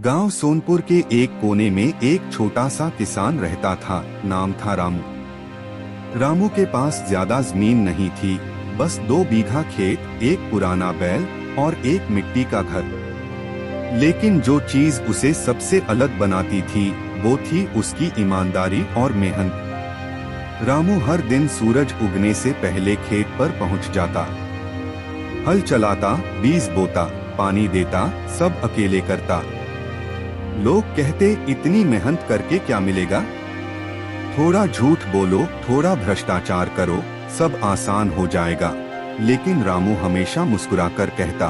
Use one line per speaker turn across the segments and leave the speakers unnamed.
गांव सोनपुर के एक कोने में एक छोटा सा किसान रहता था। नाम था रामू। रामू के पास ज्यादा जमीन नहीं थी, बस 2 बीघा खेत, एक पुराना बैल और एक मिट्टी का घर। लेकिन जो चीज उसे सबसे अलग बनाती थी वो थी उसकी ईमानदारी और मेहनत। रामू हर दिन सूरज उगने से पहले खेत पर पहुंच जाता। हल चलाता, बीज बोता, पानी देता, सब अकेले करता। लोग कहते, इतनी मेहनत करके क्या मिलेगा? थोड़ा झूठ बोलो, थोड़ा भ्रष्टाचार करो, सब आसान हो जाएगा। लेकिन रामू हमेशा मुस्कुराकर कहता,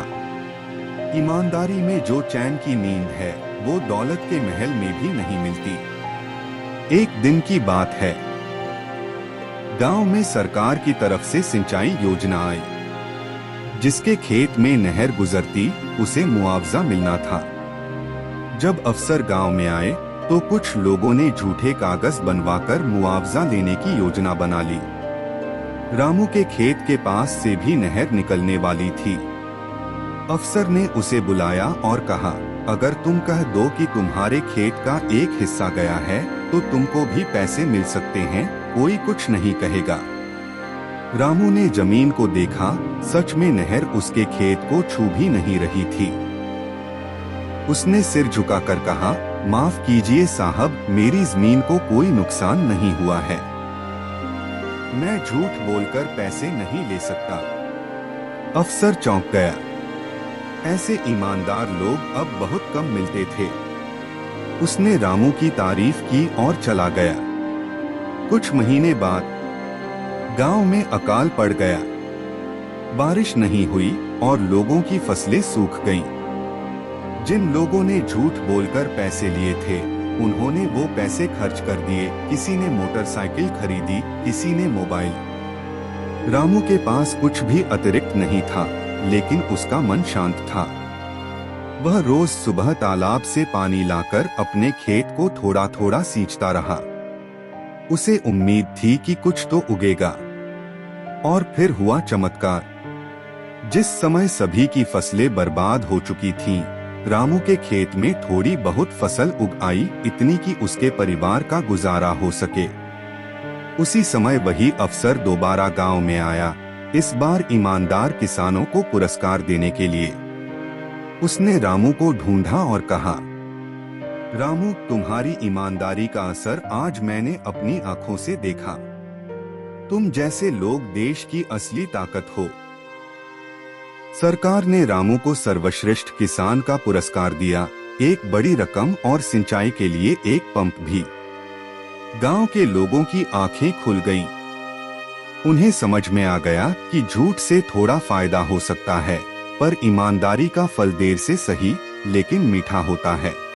ईमानदारी में जो चैन की नींद है वो दौलत के महल में भी नहीं मिलती। एक दिन की बात है, गांव में सरकार की तरफ से सिंचाई योजना आई। जिसके खेत में नहर गुजरती उसे मुआवजा मिलना था। जब अफसर गांव में आए तो कुछ लोगों ने झूठे कागज बनवाकर मुआवजा लेने की योजना बना ली। रामू के खेत के पास से भी नहर निकलने वाली थी। अफसर ने उसे बुलाया और कहा, अगर तुम कह दो कि तुम्हारे खेत का एक हिस्सा गया है तो तुमको भी पैसे मिल सकते हैं, कोई कुछ नहीं कहेगा। रामू ने जमीन को देखा, सच में नहर उसके खेत को छू भी नहीं रही थी। उसने सिर झुकाकर कहा, माफ कीजिए साहब, मेरी जमीन को कोई नुकसान नहीं हुआ है। मैं झूठ बोलकर पैसे नहीं ले सकता। अफसर चौंक गया। ऐसे ईमानदार लोग अब बहुत कम मिलते थे। उसने रामू की तारीफ की और चला गया। कुछ महीने बाद गांव में अकाल पड़ गया। बारिश नहीं हुई और लोगों की फसलें सूख गईं। जिन लोगों ने झूठ बोलकर पैसे लिए थे उन्होंने वो पैसे खर्च कर दिए। किसी ने मोटरसाइकिल खरीदी, किसी ने मोबाइल। रामू के पास कुछ भी अतिरिक्त नहीं था, लेकिन उसका मन शांत था। वह रोज सुबह तालाब से पानी लाकर अपने खेत को थोड़ा थोड़ा सींचता रहा। उसे उम्मीद थी कि कुछ तो उगेगा। और फिर हुआ चमत्कार। जिस समय सभी की फसलें बर्बाद हो चुकी थीं, रामू के खेत में थोड़ी बहुत फसल उग आई, इतनी कि उसके परिवार का गुजारा हो सके। उसी समय वही अफसर दोबारा गांव में आया, इस बार ईमानदार किसानों को पुरस्कार देने के लिए। उसने रामू को ढूंढा और कहा, रामू, तुम्हारी ईमानदारी का असर आज मैंने अपनी आंखों से देखा। तुम जैसे लोग देश की असली ताकत हो। सरकार ने रामू को सर्वश्रेष्ठ किसान का पुरस्कार दिया, एक बड़ी रकम और सिंचाई के लिए एक पंप भी। गांव के लोगों की आंखें खुल गईं। उन्हें समझ में आ गया कि झूठ से थोड़ा फायदा हो सकता है, पर ईमानदारी का फल देर से सही लेकिन मीठा होता है।